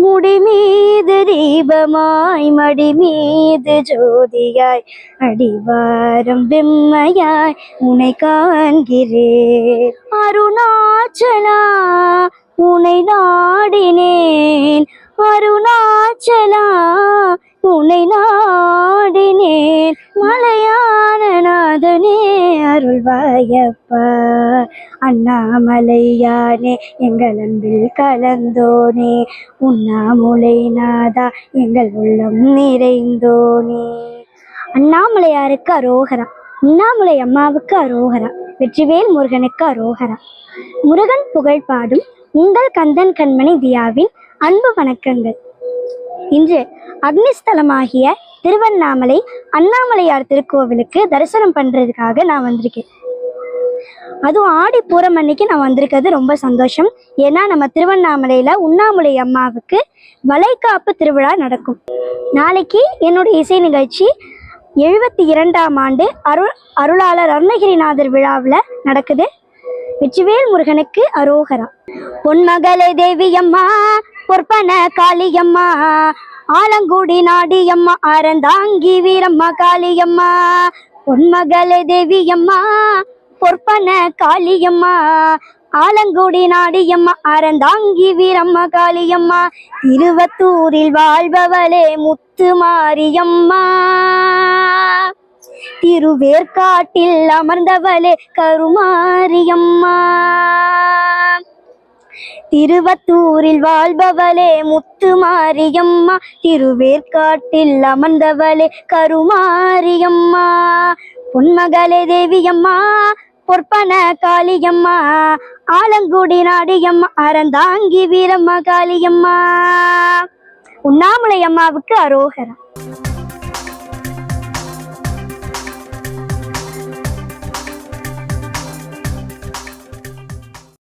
முடி மீது தீபமாய் மடி மீது ஜோதியாய் அடிவாரம் வெம்மையாய் உனை காண்கிறேன். அருணாச்சலா உனை நாடினேன், அருணாச்சலா உனை நாடினேன். மலையான நாதனே அருள்வாயப்பா, அண்ணாமலையானே எங்கள் அன்பில் கலந்தோனே, உண்ணாமுலை நாதா எங்கள் உள்ளம் நிறைந்தோனே. அண்ணாமலையாருக்கு அரோகரா, உண்ணாமுலை அம்மாவுக்கு அரோகரா, வெற்றிவேல் முருகனுக்கு அரோகரா. முருகன் புகழ் பாடும் உங்கள் கந்தன் கண்மணி தியாவின் அன்பு வணக்கங்கள். இன்று அக்னிஸ்தலமாகிய திருவண்ணாமலை அண்ணாமலையார் திருக்கோவிலுக்கு தரிசனம் பண்றதுக்காக நான் வந்திருக்கேன். அதுவும் ஆடி பூரம் அன்னைக்கு நான் வந்திருக்கிறது ரொம்ப சந்தோஷம். ஏன்னா நம்ம திருவண்ணாமலையில உண்ணாமுலை அம்மாவுக்கு வளைகாப்பு திருவிழா நடக்கும். நாளைக்கு என்னுடைய இசை நிகழ்ச்சி 72ஆம் ஆண்டு அருளாளர் அருணகிரிநாதர் விழாவில் நடக்குது. வெற்றிவேல் முருகனுக்கு அரோகரா. பொன்மகளே தேவியம்மா, பொற்பன காளியம்மா, ஆலங்குடி நாடியம்மா, அறந்தாங்கி வீரம்மா காளியம்மா. பொன்மகளே தேவியம்மா, பொற்பன காளியம்மா, ஆலங்குடி நாடியம்மா, அறந்தாங்கி வீரம்மா காளியம்மா. திருவத்தூரில் வாழ்பவளே முத்து மாரியம்மா, திருவேற்காட்டில் அமர்ந்தவளே கருமாரியம்மா. திருவத்தூரில் வாழ்பவளே முத்து மாரியம்மா, திருவேற்காட்டில் அமர்ந்தவளே கருமாரியம்மா. பொன்மகளே தேவியம்மா, பொற்பன காளியம்மா, ஆலங்குடி நாடியம்மா, அறந்தாங்கி வீரம்மா காளியம்மா. உண்ணாமுலை அம்மாவுக்கு அரோகரா.